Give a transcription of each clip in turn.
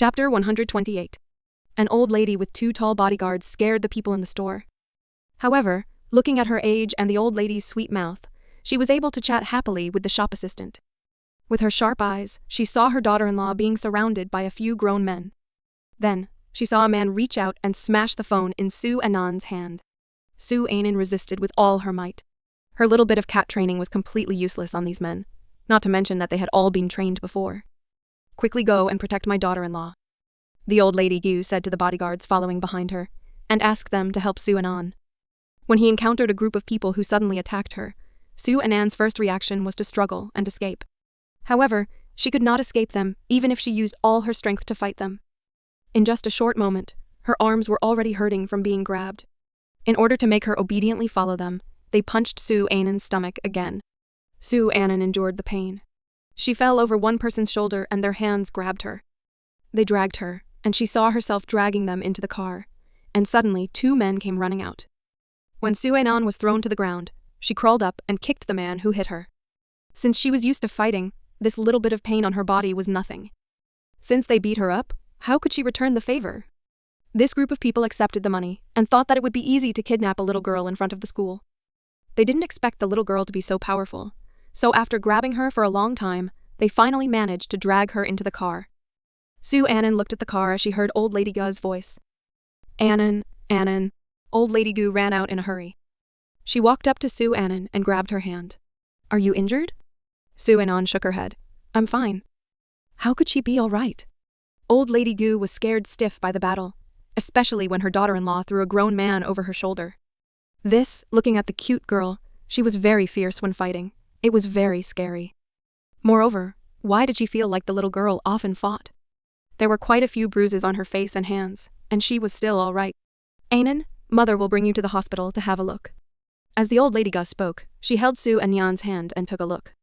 Chapter 128. An old lady with 2 tall bodyguards scared the people in the store. However, looking at her age and the old lady's sweet mouth, she was able to chat happily with the shop assistant. With her sharp eyes, she saw her daughter-in-law being surrounded by a few grown men. Then, she saw a man reach out and smash the phone in Sue Anand's hand. Sue Anan resisted with all her might. Her little bit of cat training was completely useless on these men, not to mention that they had all been trained before. "Quickly go and protect my daughter-in-law," the old lady Gu said to the bodyguards following behind her, and asked them to help Sue Anan. When he encountered a group of people who suddenly attacked her, Sue Anan's first reaction was to struggle and escape. However, she could not escape them even if she used all her strength to fight them. In just a short moment, her arms were already hurting from being grabbed. In order to make her obediently follow them, they punched Sue Anan's stomach again. Sue Anan endured the pain. She fell over one person's shoulder and their hands grabbed her. They dragged her, and she saw herself dragging them into the car, and suddenly 2 men came running out. When Sue Anan was thrown to the ground, she crawled up and kicked the man who hit her. Since she was used to fighting, this little bit of pain on her body was nothing. Since they beat her up, how could she return the favor? This group of people accepted the money and thought that it would be easy to kidnap a little girl in front of the school. They didn't expect the little girl to be so powerful, so after grabbing her for a long time, they finally managed to drag her into the car. Sue Anan looked at the car as she heard Old Lady Gu's voice. "Anan, Anan." Old Lady Gu ran out in a hurry. She walked up to Sue Anan and grabbed her hand. "Are you injured?" Sue Anan shook her head. "I'm fine." How could she be all right? Old Lady Gu was scared stiff by the battle, especially when her daughter-in-law threw a grown man over her shoulder. Looking at the cute girl, she was very fierce when fighting. It was very scary. Moreover, why did she feel like the little girl often fought? There were quite a few bruises on her face and hands, and she was still all right. "Anan, mother will bring you to the hospital to have a look." As the old lady Gus spoke, she held Sue Anyan's hand and took a look.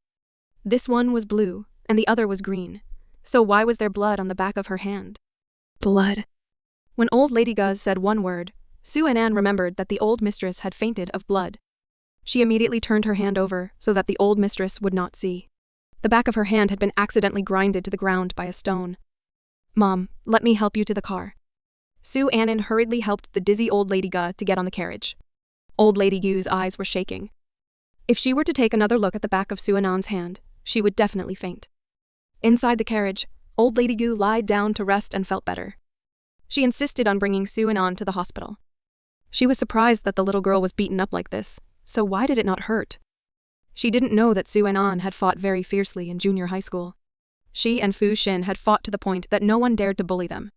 This one was blue, and the other was green. So why was there blood on the back of her hand? Blood. When old lady Gus said one word, Sue Anan remembered that the old mistress had fainted of blood. She immediately turned her hand over so that the old mistress would not see. The back of her hand had been accidentally grinded to the ground by a stone. "Mom, let me help you to the car." Sue Anan hurriedly helped the dizzy old lady Gu to get on the carriage. Old Lady Gu's eyes were shaking. If she were to take another look at the back of Sue Anan's hand, she would definitely faint. Inside the carriage, Old Lady Gu lied down to rest and felt better. She insisted on bringing Sue Anan to the hospital. She was surprised that the little girl was beaten up like this, so why did it not hurt? She didn't know that Sue Anan had fought very fiercely in junior high school. She and Fu Xin had fought to the point that no one dared to bully them.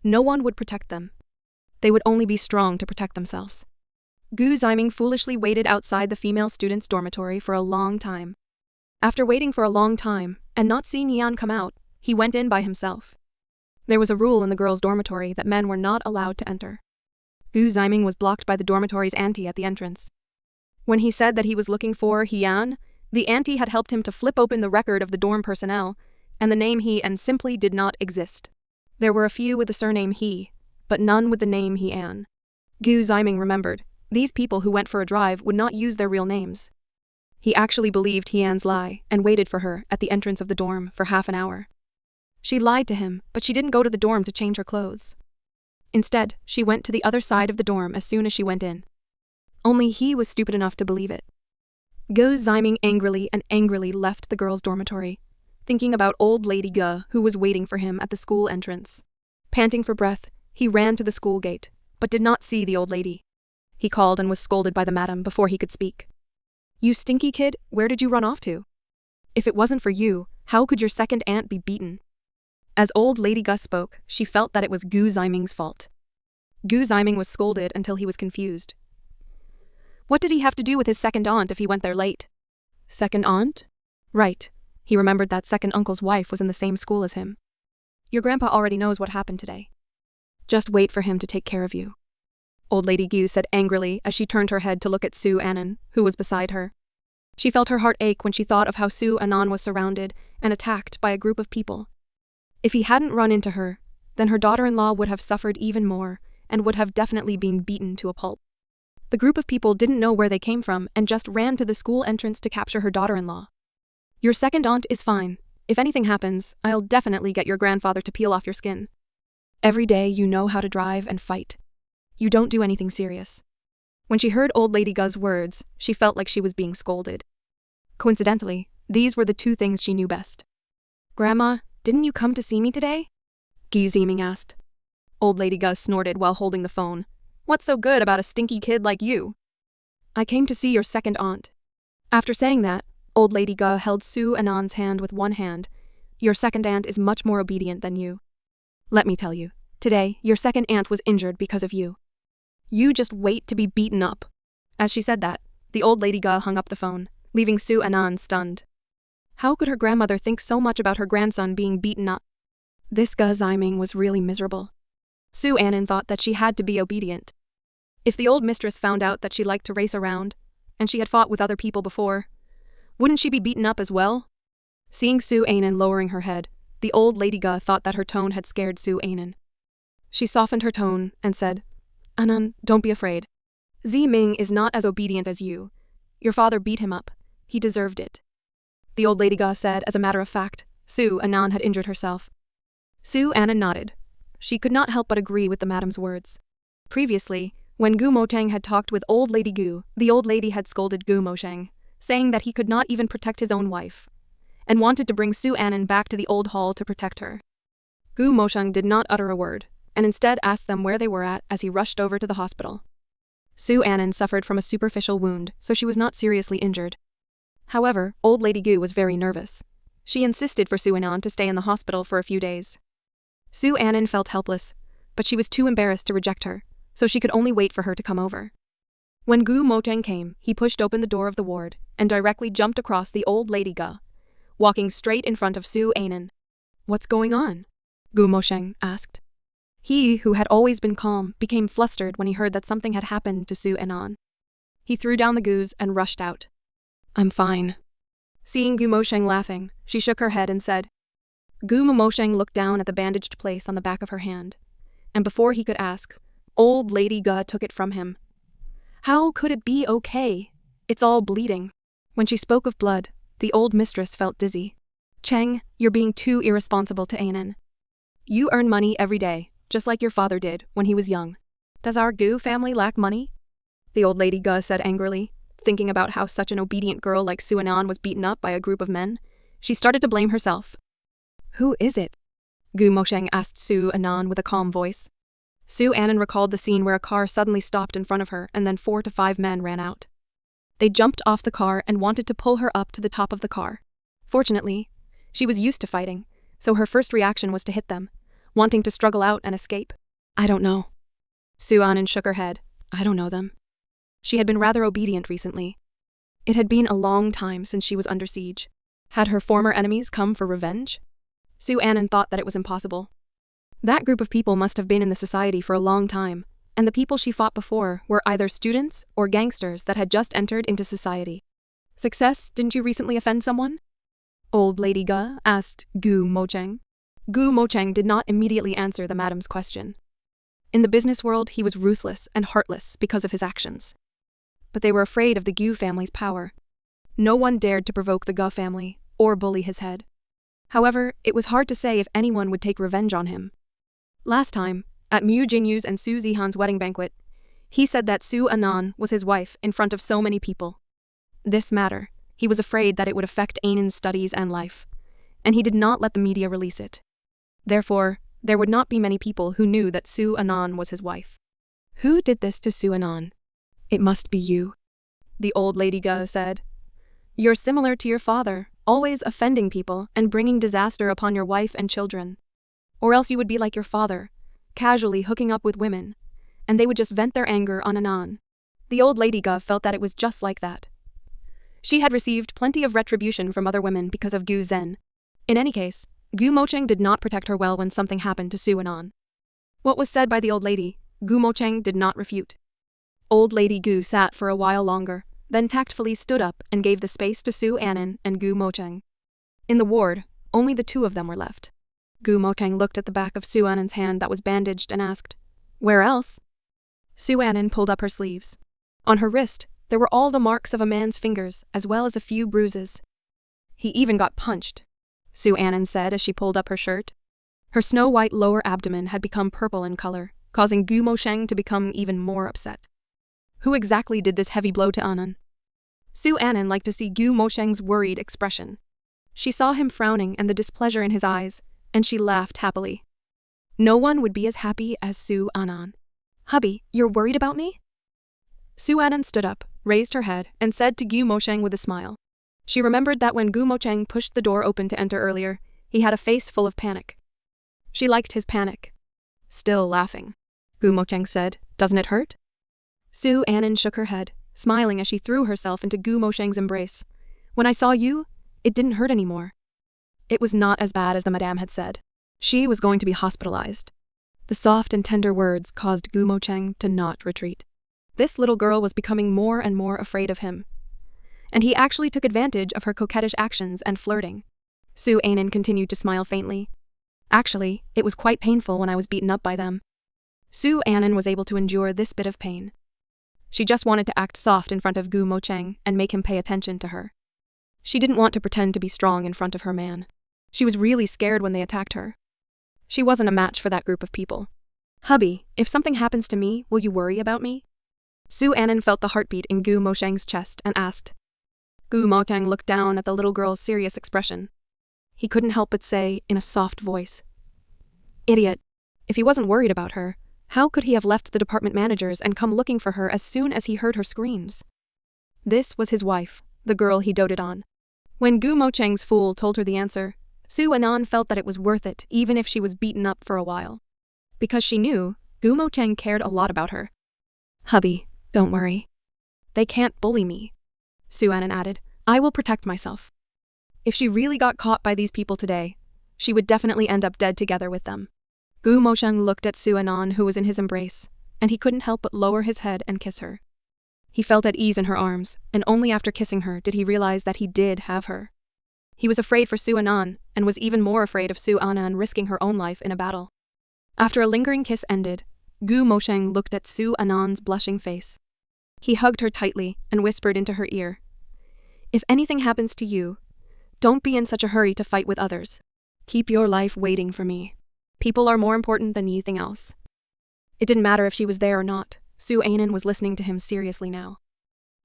No one would protect them. They would only be strong to protect themselves. Gu Ziming foolishly waited outside the female students' dormitory for a long time. After waiting for a long time, and not seeing Yan come out, he went in by himself. There was a rule in the girls' dormitory that men were not allowed to enter. Gu Ziming was blocked by the dormitory's auntie at the entrance. When he said that he was looking for Yan, the auntie had helped him to flip open the record of the dorm personnel, and the name He and simply did not exist. There were a few with the surname He, but none with the name He An. Gu Ziming remembered, these people who went for a drive would not use their real names. He actually believed He-An's lie and waited for her at the entrance of the dorm for half an hour. She lied to him, but she didn't go to the dorm to change her clothes. Instead, she went to the other side of the dorm as soon as she went in. Only he was stupid enough to believe it. Gu Ziming angrily left the girls' dormitory, thinking about old Lady Gu who was waiting for him at the school entrance. Panting for breath, he ran to the school gate, but did not see the old lady. He called and was scolded by the madam before he could speak. "You stinky kid, where did you run off to? If it wasn't for you, how could your second aunt be beaten?" As old Lady Gus spoke, she felt that it was Gu Ziming's fault. Gu Ziming was scolded until he was confused. What did he have to do with his second aunt if he went there late? Second aunt? Right. He remembered that second uncle's wife was in the same school as him. "Your grandpa already knows what happened today. Just wait for him to take care of you," Old Lady Gu said angrily as she turned her head to look at Sue Anan, who was beside her. She felt her heart ache when she thought of how Sue Anan was surrounded and attacked by a group of people. If he hadn't run into her, then her daughter-in-law would have suffered even more and would have definitely been beaten to a pulp. The group of people didn't know where they came from and just ran to the school entrance to capture her daughter-in-law. "Your second aunt is fine. If anything happens, I'll definitely get your grandfather to peel off your skin. Every day you know how to drive and fight. You don't do anything serious." When she heard Old Lady Gu's words, she felt like she was being scolded. Coincidentally, these were the two things she knew best. "Grandma, didn't you come to see me today?" Guy Zieming asked. Old Lady Gu snorted while holding the phone. "What's so good about a stinky kid like you?" "I came to see your second aunt." After saying that, Old Lady Gu held Su Anan's hand with one hand. "Your second aunt is much more obedient than you. Let me tell you, today your second aunt was injured because of you. You just wait to be beaten up." As she said that, the Old Lady Gu hung up the phone, leaving Su Anan stunned. How could her grandmother think so much about her grandson being beaten up? This Gu Zieming was really miserable. Su Anan thought that she had to be obedient. If the old mistress found out that she liked to race around, and she had fought with other people before, wouldn't she be beaten up as well? Seeing Su Anan lowering her head, the Old Lady Gu thought that her tone had scared Su Anan. She softened her tone and said, "Anan, don't be afraid. Zieming is not as obedient as you. Your father beat him up. He deserved it." The Old Lady Gu said, as a matter of fact, Su Anan had injured herself. Su Anan nodded. She could not help but agree with the madam's words. Previously, when Gu Mocheng had talked with Old Lady Gu, the old lady had scolded Gu Mocheng, saying that he could not even protect his own wife, and wanted to bring Su Anan back to the old hall to protect her. Gu Mocheng did not utter a word, and instead asked them where they were at as he rushed over to the hospital. Su Anan suffered from a superficial wound, so she was not seriously injured. However, Old Lady Gu was very nervous. She insisted for Su Anan to stay in the hospital for a few days. Su Anan felt helpless, but she was too embarrassed to reject her, so she could only wait for her to come over. When Gu Mocheng came, he pushed open the door of the ward and directly jumped across the Old Lady Gu, walking straight in front of Su Anan. "What's going on?" Gu Mocheng asked. He, who had always been calm, became flustered when he heard that something had happened to Su Anan. He threw down the gauze and rushed out. "I'm fine." Seeing Gu Mocheng laughing, she shook her head and said. Gu Mocheng looked down at the bandaged place on the back of her hand, and before he could ask, Old Lady Gu took it from him. "How could it be okay? It's all bleeding." When she spoke of blood, the old mistress felt dizzy. "Cheng, you're being too irresponsible to Anan. You earn money every day, just like your father did when he was young. Does our Gu family lack money?" The Old Lady Gu said angrily, thinking about how such an obedient girl like Su Anan was beaten up by a group of men. She started to blame herself. "Who is it?" Gu Mocheng asked Su Anan with a calm voice. Su Anan recalled the scene where a car suddenly stopped in front of her and then 4 to 5 men ran out. They jumped off the car and wanted to pull her up to the top of the car. Fortunately, she was used to fighting, so her first reaction was to hit them, wanting to struggle out and escape. "I don't know." Su Anan shook her head. "I don't know them." She had been rather obedient recently. It had been a long time since she was under siege. Had her former enemies come for revenge? Su Anan thought that it was impossible. That group of people must have been in the society for a long time, and the people she fought before were either students or gangsters that had just entered into society. "Success, didn't you recently offend someone?" Old Lady Gu asked Gu Mocheng. Gu Mocheng did not immediately answer the madam's question. In the business world, he was ruthless and heartless because of his actions. But they were afraid of the Gu family's power. No one dared to provoke the Gu family or bully his head. However, it was hard to say if anyone would take revenge on him. Last time, at Mu Jingyu's and Su Zihan's wedding banquet, he said that Su Anan was his wife in front of so many people. This matter, he was afraid that it would affect Anan's studies and life, and he did not let the media release it. Therefore, there would not be many people who knew that Su Anan was his wife. "Who did this to Su Anan?" "It must be you," the Old Lady Gu said. "You're similar to your father, always offending people and bringing disaster upon your wife and children. Or else you would be like your father, casually hooking up with women, and they would just vent their anger on Anan." The Old Lady Gu felt that it was just like that. She had received plenty of retribution from other women because of Gu Zhen. In any case, Gu Mocheng did not protect her well when something happened to Su Anan. What was said by the old lady, Gu Mocheng did not refute. Old Lady Gu sat for a while longer, then tactfully stood up and gave the space to Su Anan and Gu Mocheng. In the ward, only the two of them were left. Gu Mocheng looked at the back of Su Anan's hand that was bandaged and asked, "Where else?" Su Anan pulled up her sleeves. On her wrist, there were all the marks of a man's fingers, as well as a few bruises. He even got punched. Sue Annan said as she pulled up her shirt. Her snow-white lower abdomen had become purple in color, causing Gu Mosheng to become even more upset. Who exactly did this heavy blow to Annan? Sue Annan liked to see Gu Mosheng's worried expression. She saw him frowning and the displeasure in his eyes, and she laughed happily. No one would be as happy as Sue Annan. Hubby, you're worried about me? Sue Annan stood up, raised her head, and said to Gu Mosheng with a smile. She remembered that when Gu Mosheng pushed the door open to enter earlier, he had a face full of panic. She liked his panic. Still laughing, Gu Mosheng said, "Doesn't it hurt?" Sue Annan shook her head, smiling as she threw herself into Gu Mosheng's embrace. When I saw you, it didn't hurt anymore. It was not as bad as the madame had said. She was going to be hospitalized. The soft and tender words caused Gu Mosheng to not retreat. This little girl was becoming more and more afraid of him. And he actually took advantage of her coquettish actions and flirting. Sue Annan continued to smile faintly. Actually, it was quite painful when I was beaten up by them. Sue Annan was able to endure this bit of pain. She just wanted to act soft in front of Gu Mosheng and make him pay attention to her. She didn't want to pretend to be strong in front of her man. She was really scared when they attacked her. She wasn't a match for that group of people. Hubby, if something happens to me, will you worry about me? Sue Annan felt the heartbeat in Gu Mosheng's chest and asked. Gu Mosheng looked down at the little girl's serious expression. He couldn't help but say, in a soft voice, "Idiot. If he wasn't worried about her, how could he have left the department managers and come looking for her as soon as he heard her screams?" This was his wife, the girl he doted on. When Gu Mosheng's fool told her the answer, Sue Annan felt that it was worth it even if she was beaten up for a while. Because she knew, Gu Mosheng cared a lot about her. Hubby, don't worry. They can't bully me. Sue Annan added, I will protect myself. If she really got caught by these people today, she would definitely end up dead together with them. Gu Mosheng looked at Sue Annan, who was in his embrace, and he couldn't help but lower his head and kiss her. He felt at ease in her arms, and only after kissing her did he realize that he did have her. He was afraid for Sue Annan, and was even more afraid of Sue Annan risking her own life in a battle. After a lingering kiss ended, Gu Mosheng looked at Sue Annan's blushing face. He hugged her tightly and whispered into her ear, "If anything happens to you, don't be in such a hurry to fight with others. Keep your life waiting for me. People are more important than anything else." It didn't matter if she was there or not. Sue Annan was listening to him seriously now.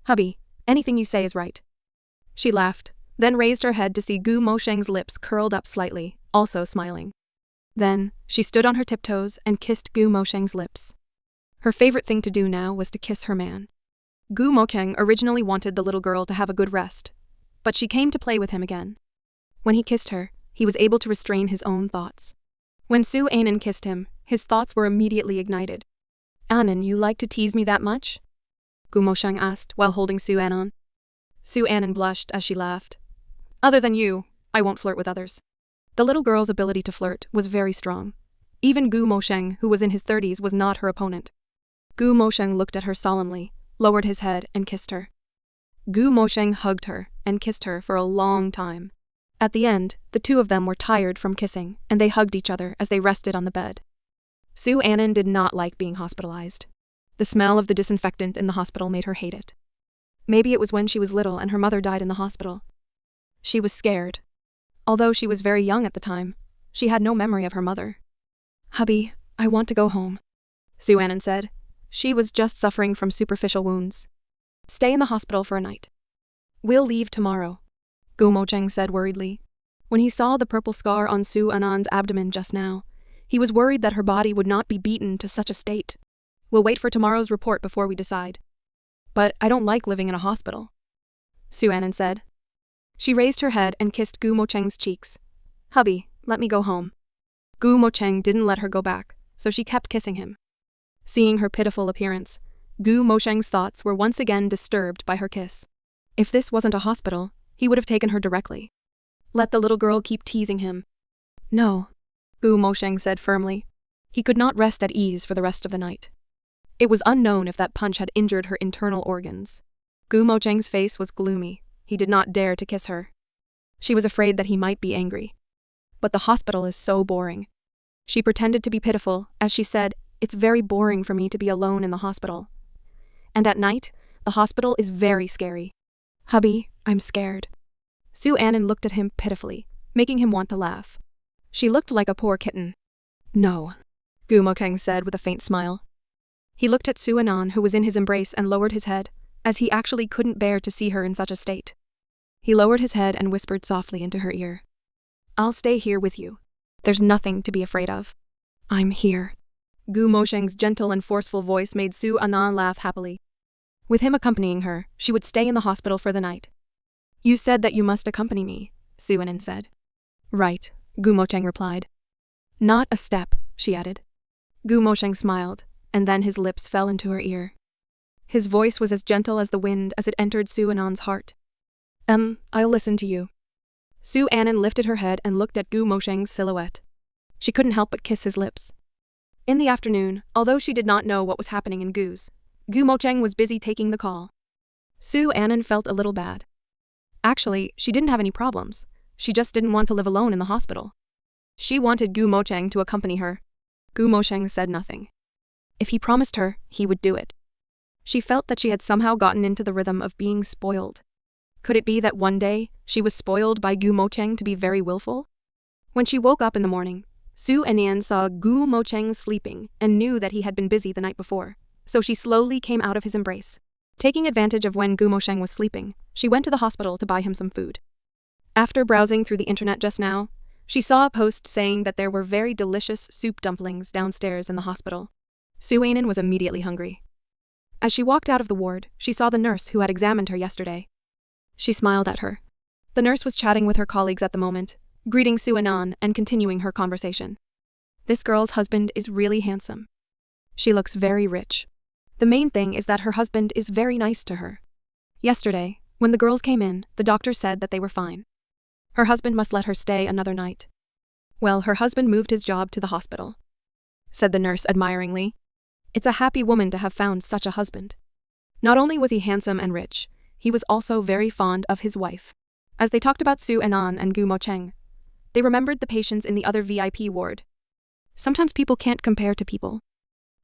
Hubby, anything you say is right. She laughed, then raised her head to see Gu Mosheng's lips curled up slightly, also smiling. Then, she stood on her tiptoes and kissed Gu Mosheng's lips. Her favorite thing to do now was to kiss her man. Gu Mosheng originally wanted the little girl to have a good rest, but she came to play with him again. When he kissed her, he was able to restrain his own thoughts. When Sue Annan kissed him, his thoughts were immediately ignited. Annan, you like to tease me that much? Gu Mosheng asked while holding Sue Annan. Sue Annan blushed as she laughed. Other than you, I won't flirt with others. The little girl's ability to flirt was very strong. Even Gu Mosheng, who was in his 30s, was not her opponent. Gu Mosheng looked at her solemnly, lowered his head, and kissed her. Gu Mosheng hugged her and kissed her for a long time. At the end, the two of them were tired from kissing, and they hugged each other as they rested on the bed. Sue Annan did not like being hospitalized. The smell of the disinfectant in the hospital made her hate it. Maybe it was when she was little and her mother died in the hospital. She was scared. Although she was very young at the time, she had no memory of her mother. Hubby, I want to go home, Sue Annan said. She was just suffering from superficial wounds. Stay in the hospital for a night. We'll leave tomorrow, Gu Mosheng said worriedly. When he saw the purple scar on Sue Annan's abdomen just now, he was worried that her body would not be beaten to such a state. We'll wait for tomorrow's report before we decide. But I don't like living in a hospital, Sue Annan said. She raised her head and kissed Gu Mosheng's cheeks. Hubby, let me go home. Gu Mosheng didn't let her go back, so she kept kissing him. Seeing her pitiful appearance, Gu Mosheng's thoughts were once again disturbed by her kiss. If this wasn't a hospital, he would have taken her directly. Let the little girl keep teasing him. No, Gu Mosheng said firmly. He could not rest at ease for the rest of the night. It was unknown if that punch had injured her internal organs. Gu Mosheng's face was gloomy. He did not dare to kiss her. She was afraid that he might be angry. But the hospital is so boring. She pretended to be pitiful as she said, "It's very boring for me to be alone in the hospital. And at night, the hospital is very scary. Hubby, I'm scared." Sue Annan looked at him pitifully. making him want to laugh. She looked like a poor kitten. No, Gu Moteng said with a faint smile. He looked at Su Anan, who was in his embrace, and lowered his head, as he actually couldn't bear to see her in such a state. He lowered his head and whispered softly into her ear. I'll stay here with you. There's nothing to be afraid of. I'm here. Gu Mosheng's gentle and forceful voice made Su Anan laugh happily. With him accompanying her, she would stay in the hospital for the night. You said that you must accompany me, Su Anan said. Right, Gu Mosheng replied. Not a step, she added. Gu Mosheng smiled, and then his lips fell into her ear. His voice was as gentle as the wind as it entered Su Anan's heart. I'll listen to you. Su Anan lifted her head and looked at Gu Mosheng's silhouette. She couldn't help but kiss his lips. In the afternoon, although she did not know what was happening in Gu Mosheng was busy taking the call. Su Anan felt a little bad. Actually, she didn't have any problems. She just didn't want to live alone in the hospital. She wanted Gu Mosheng to accompany her. Gu Mosheng said nothing. If he promised her, he would do it. She felt that she had somehow gotten into the rhythm of being spoiled. Could it be that one day, she was spoiled by Gu Mosheng to be very willful? When she woke up in the morning, Su Anan saw Gu Mosheng sleeping and knew that he had been busy the night before, so she slowly came out of his embrace. Taking advantage of when Gu Mosheng was sleeping, she went to the hospital to buy him some food. After browsing through the internet just now, she saw a post saying that there were very delicious soup dumplings downstairs in the hospital. Su Anan was immediately hungry. As she walked out of the ward, she saw the nurse who had examined her yesterday. She smiled at her. The nurse was chatting with her colleagues at the moment, greeting Su Anan and continuing her conversation. This girl's husband is really handsome. She looks very rich. The main thing is that her husband is very nice to her. Yesterday, when the girls came in, the doctor said that they were fine. Her husband must let her stay another night. Well, her husband moved his job to the hospital, said the nurse admiringly. It's a happy woman to have found such a husband. Not only was he handsome and rich, he was also very fond of his wife. As they talked about Su Anan and Gu Mosheng, they remembered the patients in the other VIP ward. Sometimes people can't compare to people.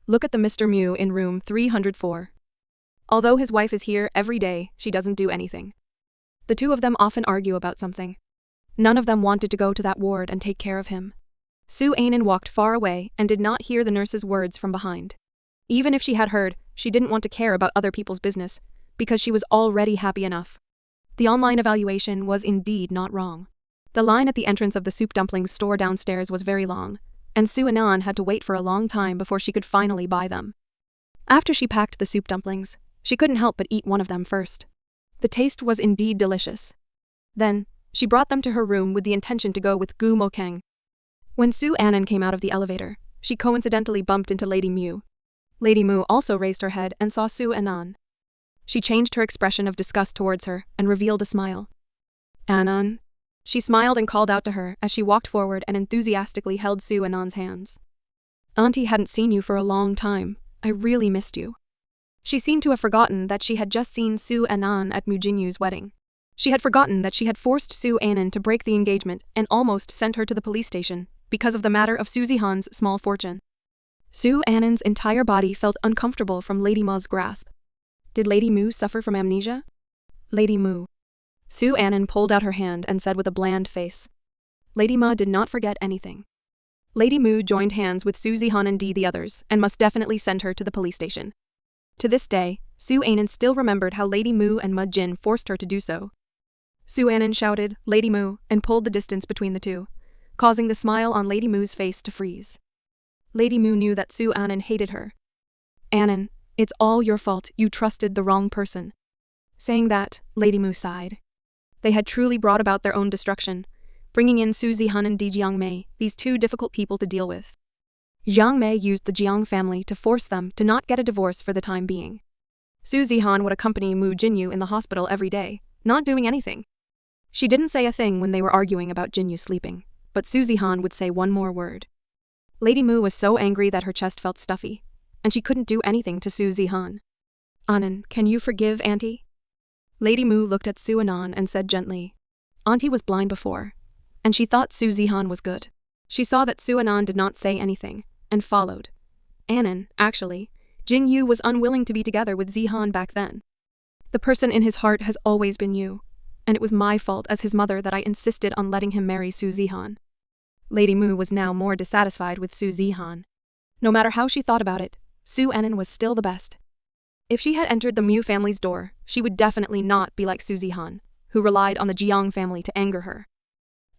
Look at the Mr. Mew in room 304. Although his wife is here every day, she doesn't do anything. The two of them often argue about something. None of them wanted to go to that ward and take care of him. Su Anan walked far away and did not hear the nurse's words from behind. Even if she had heard, she didn't want to care about other people's business, because she was already happy enough. The online evaluation was indeed not wrong. The line at the entrance of the soup dumplings store downstairs was very long, and Su Anan had to wait for a long time before she could finally buy them. After she packed the soup dumplings, she couldn't help but eat one of them first. The taste was indeed delicious. Then, she brought them to her room with the intention to go with Gu Mosheng. When Su Anan came out of the elevator, she coincidentally bumped into Lady Mew. Lady Mew also raised her head and saw Su Anan. She changed her expression of disgust towards her and revealed a smile. Anan? She smiled and called out to her as she walked forward and enthusiastically held Su Anan's hands. Auntie hadn't seen you for a long time. I really missed you. She seemed to have forgotten that she had just seen Su Anan at Mu Jinyu's wedding. She had forgotten that she had forced Su Anan to break the engagement and almost sent her to the police station because of the matter of Su Zihan's small fortune. Su Anan's entire body felt uncomfortable from Lady Ma's grasp. Did Lady Mu suffer from amnesia? Lady Mu. Su Anan pulled out her hand and said with a bland face. Lady Ma did not forget anything. Lady Mu joined hands with Su Zihan and the others and must definitely send her to the police station. To this day, Su Anan still remembered how Lady Mu and Ma Jin forced her to do so. Su Anan shouted, Lady Mu, and pulled the distance between the two, causing the smile on Lady Mu's face to freeze. Lady Mu knew that Su Anan hated her. Anan, it's all your fault, you trusted the wrong person. Saying that, Lady Mu sighed. They had truly brought about their own destruction, bringing in Su Zihan and Jiang Mei, these two difficult people to deal with. Jiang Mei used the Jiang family to force them to not get a divorce for the time being. Su Zihan would accompany Mu Jinyu in the hospital every day, not doing anything. She didn't say a thing when they were arguing about Jinyu sleeping, but Su Zihan would say one more word. Lady Mu was so angry that her chest felt stuffy, and she couldn't do anything to Su Zihan. Anan, can you forgive Auntie? Lady Mu looked at Su Anan and said gently. Auntie was blind before, and she thought Su Zihan was good. She saw that Su Anan did not say anything, and followed. Anan, actually, Jing Yu was unwilling to be together with Zihan back then. The person in his heart has always been you, and it was my fault as his mother that I insisted on letting him marry Su Zihan. Lady Mu was now more dissatisfied with Su Zihan. No matter how she thought about it, Su Anan was still the best. If she had entered the Mu family's door, she would definitely not be like Su Zihan, who relied on the Jiang family to anger her.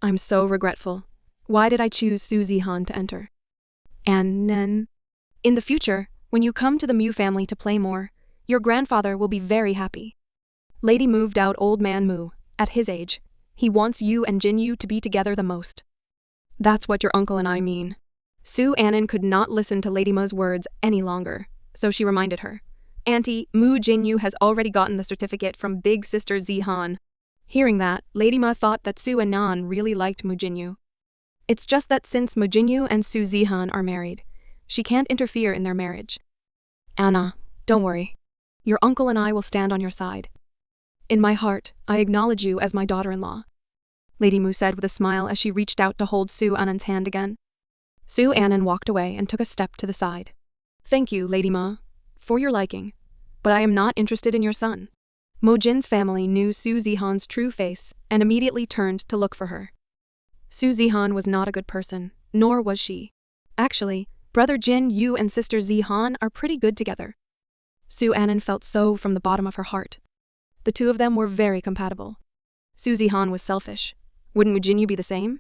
I'm so regretful. Why did I choose Su Zihan to enter? And then, in the future, when you come to the Mu family to play more, your grandfather will be very happy. Lady moved out old man Mu. At his age, he wants you and Jinyu to be together the most. That's what your uncle and I mean. Su Anan could not listen to Lady Mu's words any longer, so she reminded her. Auntie, Mu Jinyu has already gotten the certificate from big sister Zihan. Hearing that, Lady Mu thought that Su Anan really liked Mu Jinyu. It's just that since Mu Jinyu and Su Zihan are married, she can't interfere in their marriage. Anna, don't worry. Your uncle and I will stand on your side. In my heart, I acknowledge you as my daughter-in-law, Lady Mu said with a smile as she reached out to hold Su Anan's hand again. Su Anan walked away and took a step to the side. Thank you, Lady Ma, for your liking, but I am not interested in your son. Mo Jin's family knew Su Zihan's true face and immediately turned to look for her. Su Zihan was not a good person, nor was she. Actually, brother Jin Yu and sister Zihan are pretty good together. Su Anan felt so from the bottom of her heart. The two of them were very compatible. Su Zihan was selfish. Wouldn't Mu Jinyu be the same?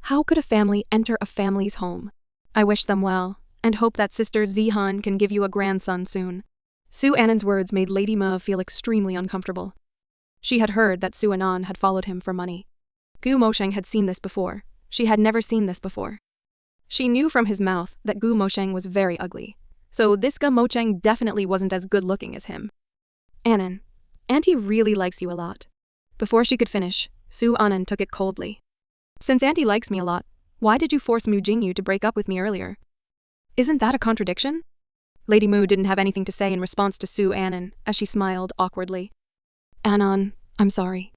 How could a family enter a family's home? I wish them well, and hope that sister Zihan can give you a grandson soon. Su Anan's words made Lady Ma feel extremely uncomfortable. She had heard that Su Anan had followed him for money. Gu Mosheng had seen this before. She had never seen this before. She knew from his mouth that Gu Mosheng was very ugly, so this Gu Mosheng definitely wasn't as good-looking as him. Anan, Auntie really likes you a lot. Before she could finish, Su Anan took it coldly. Since Auntie likes me a lot, why did you force Mu Jinyu to break up with me earlier? Isn't that a contradiction? Lady Mu didn't have anything to say in response to Su Anan, as she smiled awkwardly. Anan, I'm sorry.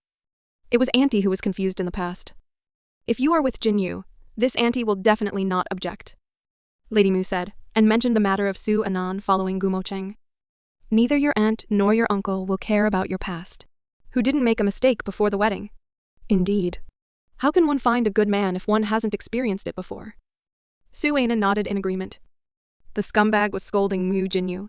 It was Auntie who was confused in the past. If you are with Jinyu, this Auntie will definitely not object, Lady Mu said, and mentioned the matter of Su Anan following Gu Mocheng. Neither your aunt nor your uncle will care about your past, who didn't make a mistake before the wedding. Indeed. How can one find a good man if one hasn't experienced it before? Su Anan nodded in agreement. The scumbag was scolding Mu Jinyu.